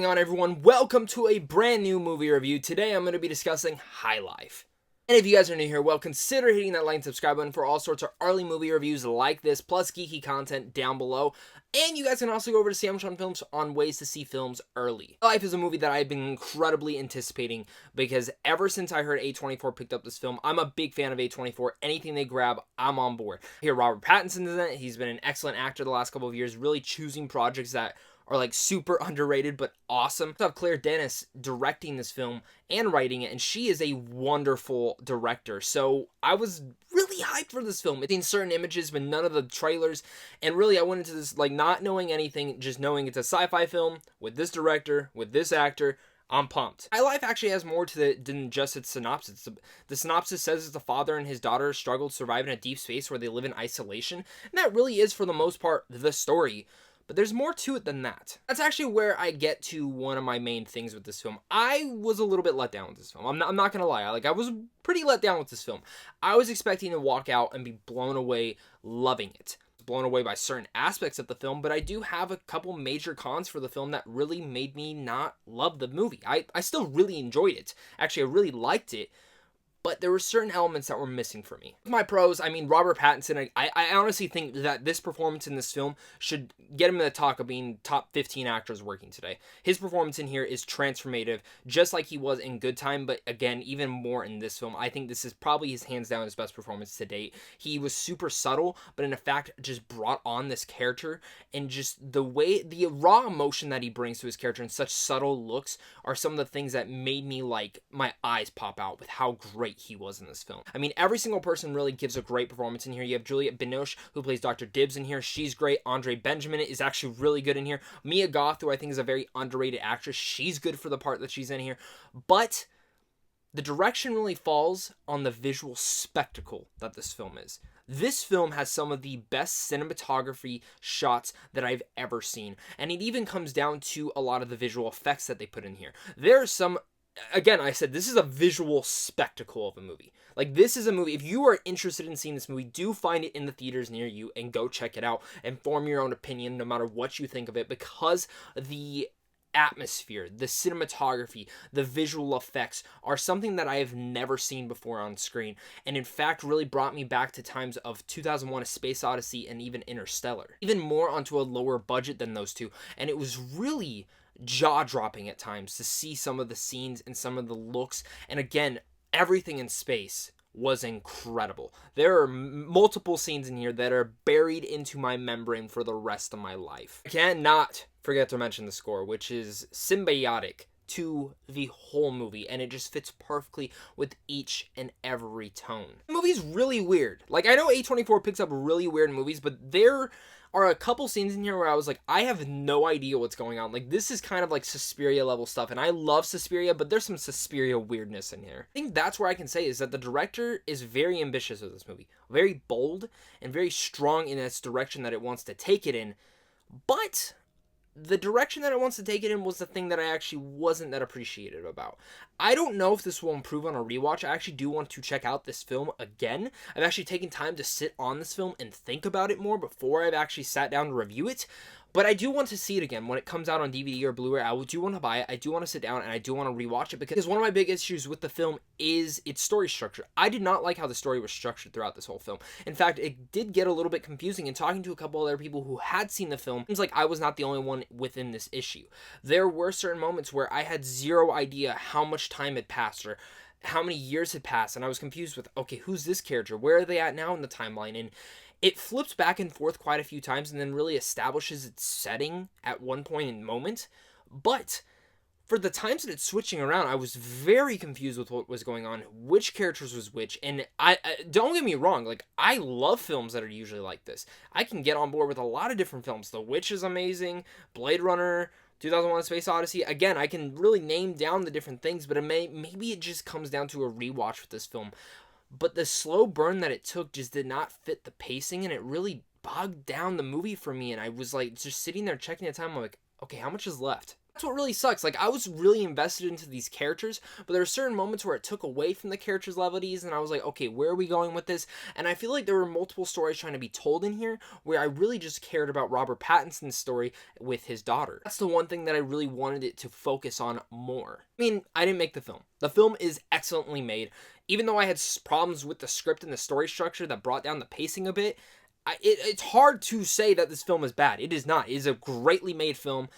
on, everyone? Welcome to a brand new movie review. Today I'm going to be discussing High Life. And if you guys are new here, well, consider hitting that like and subscribe button for all sorts of early movie reviews like this, plus geeky content down below. And you guys can also go over to Samsung Films on ways to see films early. High Life is a movie that I've been incredibly anticipating because ever since I heard A24 picked up this film, I'm a big fan of A24. Anything they grab, I'm on board. Here, Robert Pattinson's in it. He's been an excellent actor the last couple of years, really choosing projects that are like super underrated but awesome. I have Denis directing this film and writing it, and she is a wonderful director. So I was really hyped for this film. I've seen certain images but none of the trailers, and really I went into this like not knowing anything, just knowing it's a sci-fi film with this director, with this actor. I'm pumped. High Life actually has more to it than just its synopsis. The synopsis says it's a father and his daughter struggle to survive in a deep space where they live in isolation, and that really is for the most part the story. But there's more to it than that. That's actually where I get to one of my main things with this film. I was a little bit let down with this film. I'm not gonna lie. I was pretty let down with this film. I was expecting to walk out and be blown away loving it. Blown away by certain aspects of the film, but I do have a couple major cons for the film that really made me not love the movie. I still really enjoyed it. Actually, I really liked it. But there were certain elements that were missing for me. My pros, I mean, Robert Pattinson, I honestly think that this performance in this film should get him in the talk of being top 15 actors working today. His performance in here is transformative, just like he was in Good Time, but again, even more in this film. I think this is probably his hands down his best performance to date. He was super subtle, but in fact, just brought on this character, and just the way, the raw emotion that he brings to his character and such subtle looks are some of the things that made me like, my eyes pop out with how great he was in this film. I mean, every single person really gives a great performance in here. You have Juliette Binoche, who plays Dr. Dibbs in here. She's great. André Benjamin is actually really good in here. Mia Goth, who I think is a very underrated actress, she's good for the part that she's in here. But the direction really falls on the visual spectacle that this film is. This film has some of the best cinematography shots that I've ever seen. And it even comes down to a lot of the visual effects that they put in here. There are some... Again, I said, this is a visual spectacle of a movie. Like, this is a movie, if you are interested in seeing this movie, do find it in the theaters near you and go check it out and form your own opinion no matter what you think of it, because the atmosphere, the cinematography, the visual effects are something that I have never seen before on screen, and in fact really brought me back to times of 2001: A Space Odyssey and even Interstellar. Even more onto a lower budget than those two, and it was really jaw-dropping at times to see some of the scenes and some of the looks, and again, everything in space was incredible. There are multiple scenes in here that are buried into my membrane for the rest of my life. I cannot forget to mention the score, which is symbiotic to the whole movie, and it just fits perfectly with each and every tone. The movie's really weird. Like, I know A24 picks up really weird movies, but there are a couple scenes in here where I was like, I have no idea what's going on. Like, this is kind of like Suspiria level stuff, and I love Suspiria, but there's some Suspiria weirdness in here. I think that's where I can say is that the director is very ambitious with this movie. Very bold and very strong in its direction that it wants to take it in, but the direction that it wants to take it in was the thing that I actually wasn't that appreciative about. I don't know if this will improve on a rewatch. I actually do want to check out this film again. I've actually taken time to sit on this film and think about it more before I've actually sat down to review it. But I do want to see it again when it comes out on DVD or Blu-ray. I do want to buy it. I do want to sit down and I do want to rewatch it because one of my big issues with the film is its story structure. I did not like how the story was structured throughout this whole film. In fact, it did get a little bit confusing, and talking to a couple other people who had seen the film, it seems like I was not the only one within this issue. There were certain moments where I had zero idea how much time had passed or how many years had passed, and I was confused with, okay, who's this character? Where are they at now in the timeline? And it flips back and forth quite a few times and then really establishes its setting at one point in moment. But for the times that it's switching around, I was very confused with what was going on, which characters was which. And I don't get me wrong, like, I love films that are usually like this. I can get on board with a lot of different films. The Witch is amazing, Blade Runner, 2001: A Space Odyssey. Again, I can really name down the different things, but maybe it just comes down to a rewatch with this film. But the slow burn that it took just did not fit the pacing, and it really bogged down the movie for me. And I was like, just sitting there checking the time. I'm like, okay, how much is left? That's what really sucks. Like, I was really invested into these characters, but there were certain moments where it took away from the characters' levelities, and I was like, okay, where are we going with this? And I feel like there were multiple stories trying to be told in here where I really just cared about Robert Pattinson's story with his daughter. That's the one thing that I really wanted it to focus on more. I mean, I didn't make the film. The film is excellently made. Even though I had problems with the script and the story structure that brought down the pacing a bit, it's hard to say that this film is bad. It is not. It is a greatly made film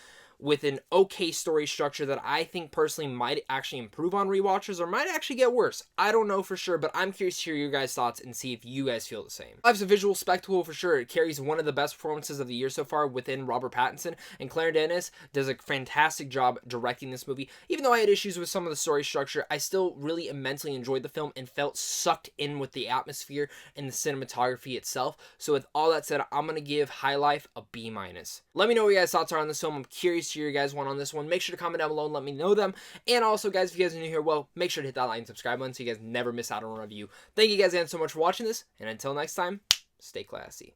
with an okay story structure that I think personally might actually improve on rewatches or might actually get worse. I don't know for sure, but I'm curious to hear your guys' thoughts and see if you guys feel the same. Life's a visual spectacle for sure. It carries one of the best performances of the year so far within Robert Pattinson, and Claire Denis does a fantastic job directing this movie. Even though I had issues with some of the story structure, I still really immensely enjoyed the film and felt sucked in with the atmosphere and the cinematography itself. So with all that said, I'm going to give High Life a B-. Let me know what your guys' thoughts are on this film. I'm curious to hear your guys' one on this one. Make sure to comment down below and let me know them. And also, guys, if you guys are new here, well, make sure to hit that like and subscribe button so you guys never miss out on a review. Thank you guys again so much for watching this, and until next time, stay classy.